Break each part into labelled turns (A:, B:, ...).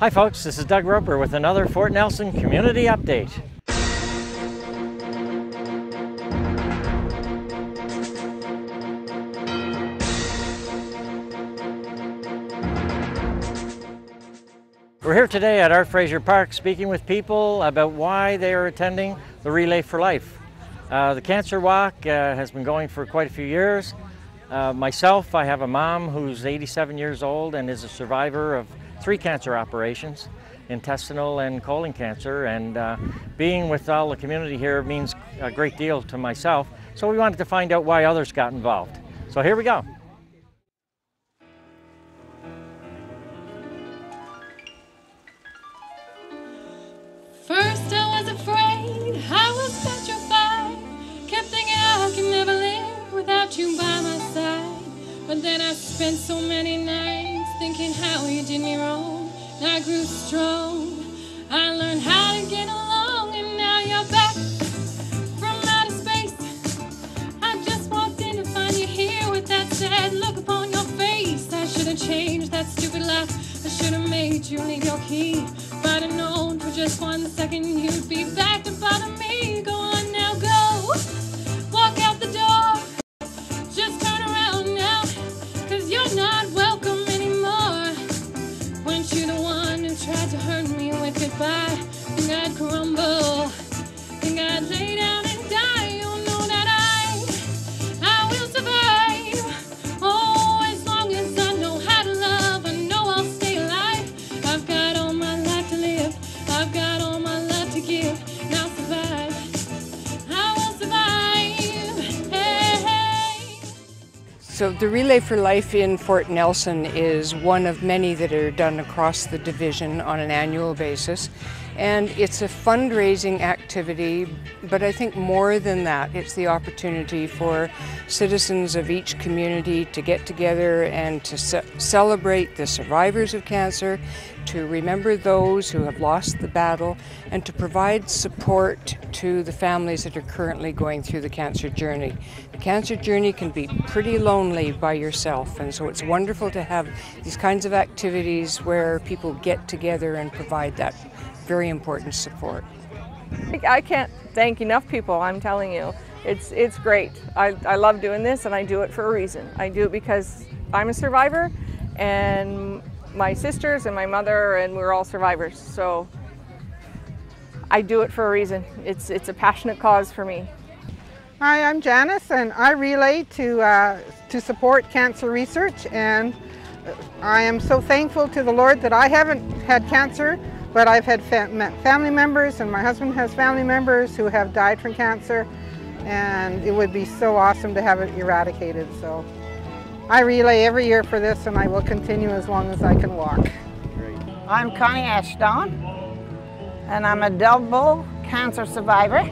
A: Hi folks, this is Doug Roper with another Fort Nelson Community Update. We're here today at Art Fraser Park speaking with people about why they are attending the Relay for Life. The Cancer Walk has been going for quite a few years. Myself, I have a mom who's 87 years old and is a survivor of 3 cancer operations, intestinal and colon cancer, and being with all the community here means a great deal to myself. So we wanted to find out why others got involved. So here we go.
B: First I was afraid, I was petrified, kept thinking I could never live without you by my side. But then I spent so many nights thinking how you did me wrong. And I grew strong, I learned how to get along, and now you're back from outer space. I just walked in to find you here with that sad look upon your face. I should have changed that stupid laugh, I should have made you leave your key. If I'd have known for just 1 second you'd be back to bother me. Go on now, go, walk out the door, just turn around now, 'cause you're not welcome anymore. Weren't you the one who tried to hurt me with goodbye? Think I'd crumble, think I'd lay down and die. You know that I will survive. Oh, as long as I know how to love, I know I'll stay alive. I've got all my life to live, I've got all my life to give, and I'll survive. I will survive. Hey, hey.
C: So the Relay for Life in Fort Nelson is one of many that are done across the division on an annual basis. And it's a fundraising activity, but I think more than that, it's the opportunity for citizens of each community to get together and to celebrate the survivors of cancer, to remember those who have lost the battle, and to provide support to the families that are currently going through the cancer journey. The cancer journey can be pretty lonely by yourself, and so it's wonderful to have these kinds of activities where people get together and provide that very important support.
D: I can't thank enough people, I'm telling you. It's great. I love doing this, and I do it for a reason. I do it because I'm a survivor, and my sisters and my mother, and we're all survivors. So I do it for a reason. It's a passionate cause for me.
E: Hi, I'm Janice, and I relay to support cancer research, and I am so thankful to the Lord that I haven't had cancer, but I've had family members, and my husband has family members who have died from cancer, and it would be so awesome to have it eradicated. So I relay every year for this, and I will continue as long as I can walk.
F: I'm Connie Ashdown, and I'm a double cancer survivor.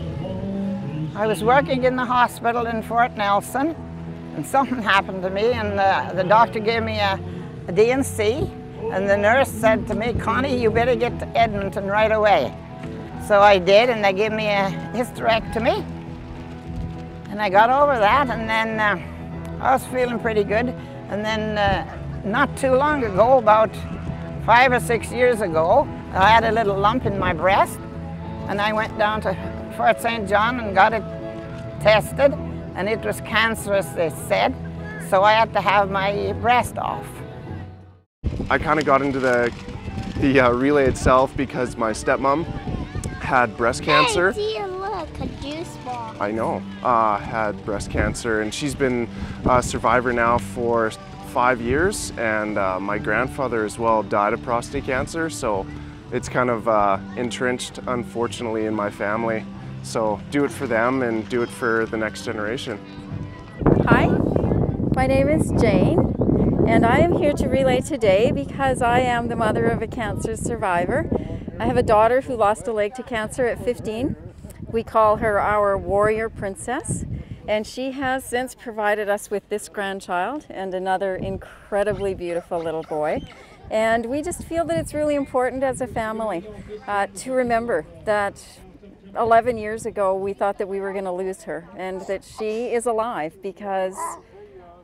F: I was working in the hospital in Fort Nelson, and something happened to me, and the doctor gave me a DNC, and the nurse said to me, "Connie, you better get to Edmonton right away." So I did, and they gave me a hysterectomy, and I got over that, and then I was feeling pretty good. And then not too long ago, about 5 or 6 years ago, I had a little lump in my breast, and I went down to Fort St. John and got it tested, and it was cancerous, they said, so I had to have my breast off.
G: I kind of got into the relay itself because my stepmom had breast cancer.
H: Hey, look, a juice ball.
G: I know, had breast cancer, and she's been a survivor now for 5 years, and my grandfather as well died of prostate cancer, so it's kind of entrenched, unfortunately, in my family. So do it for them and do it for the next generation.
I: Hi, my name is Jane, and I am here to relay today because I am the mother of a cancer survivor. I have a daughter who lost a leg to cancer at 15. We call her our warrior princess, and she has since provided us with this grandchild and another incredibly beautiful little boy. And we just feel that it's really important as a family to remember that 11 years ago we thought that we were going to lose her, and that she is alive because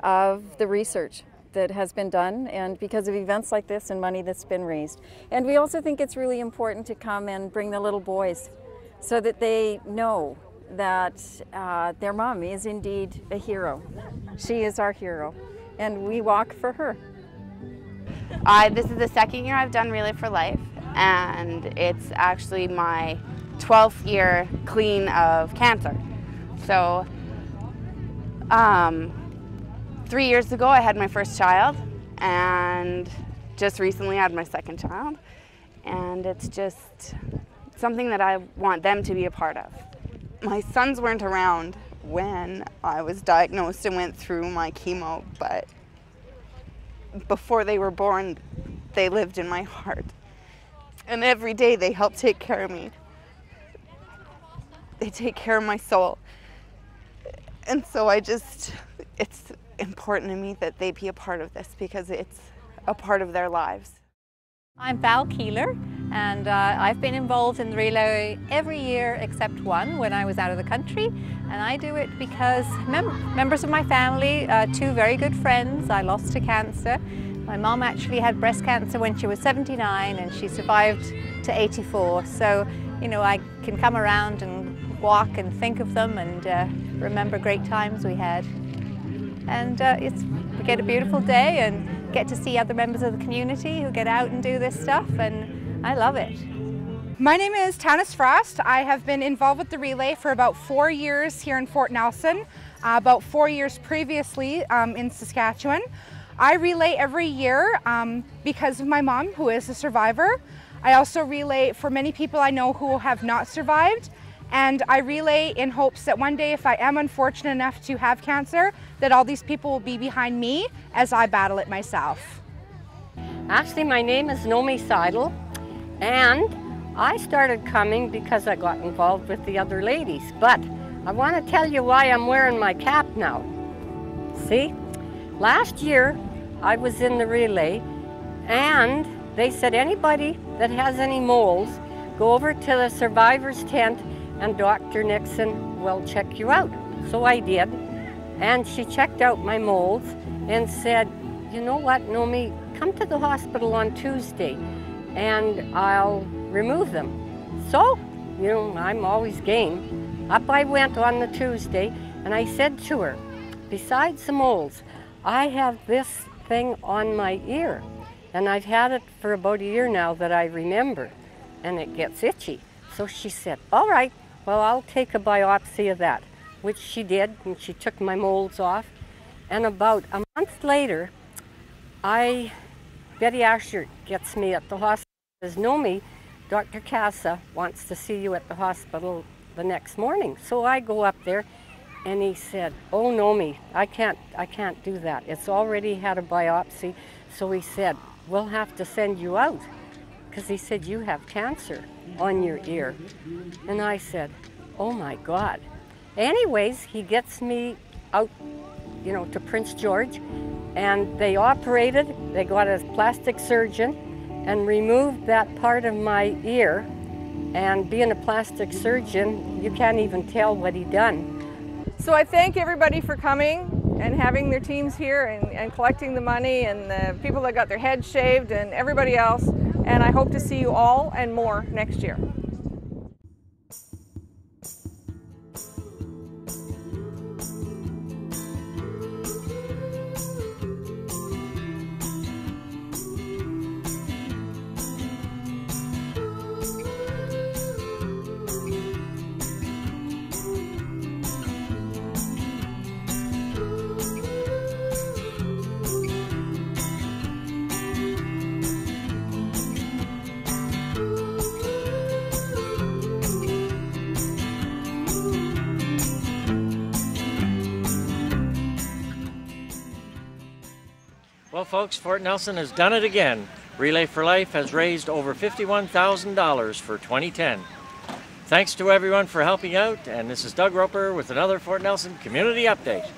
I: of the research that has been done, and because of events like this and money that's been raised. And we also think it's really important to come and bring the little boys so that they know that their mom is indeed a hero. She is our hero, and we walk for her.
J: This is the second year I've done Relay for Life, and it's actually my 12th year clean of cancer. So 3 years ago I had my first child, and just recently I had my second child, and it's just something that I want them to be a part of. My sons weren't around when I was diagnosed and went through my chemo, but before they were born, they lived in my heart. And every day they help take care of me. They take care of my soul. And so it's important to me that they be a part of this because it's a part of their lives.
K: I'm Val Keeler, and I've been involved in the relay every year except one when I was out of the country. And I do it because members of my family, two very good friends, I lost to cancer. My mom actually had breast cancer when she was 79 and she survived to 84. So, you know, I can come around and walk and think of them and remember great times we had. And we get a beautiful day and get to see other members of the community who get out and do this stuff, and I love it.
L: My name is Tanis Frost. I have been involved with the relay for about 4 years here in Fort Nelson, about 4 years previously in Saskatchewan. I relay every year because of my mom, who is a survivor. I also relay for many people I know who have not survived, and I relay in hopes that one day, if I am unfortunate enough to have cancer, that all these people will be behind me as I battle it myself.
M: Actually, my name is Nomi Seidel, and I started coming because I got involved with the other ladies. But I want to tell you why I'm wearing my cap now. See, last year I was in the relay, and they said anybody that has any moles, go over to the survivor's tent and Dr. Nixon will check you out. So I did, and she checked out my moles and said, you know what, Nomi, come to the hospital on Tuesday and I'll remove them. So, you know, I'm always game. Up I went on the Tuesday, and I said to her, besides the moles, I have this thing on my ear, and I've had it for about a year now that I remember, and it gets itchy. So she said, all right, well, I'll take a biopsy of that, which she did, and she took my moles off. And about a month later, Betty Asher gets me at the hospital. Says, Nomi, Dr. Casa wants to see you at the hospital the next morning. So I go up there, and he said, oh, Nomi, I can't do that. It's already had a biopsy. So he said, we'll have to send you out, because he said, you have cancer on your ear. And I said, oh my God. Anyways, he gets me out, you know, to Prince George, and they operated. They got a plastic surgeon and removed that part of my ear. And being a plastic surgeon, you can't even tell what he done.
D: So I thank everybody for coming and having their teams here and collecting the money, and the people that got their heads shaved and everybody else. And I hope to see you all and more next year.
A: Well, folks, Fort Nelson has done it again. Relay for Life has raised over $51,000 for 2010. Thanks to everyone for helping out, and this is Doug Roper with another Fort Nelson Community Update.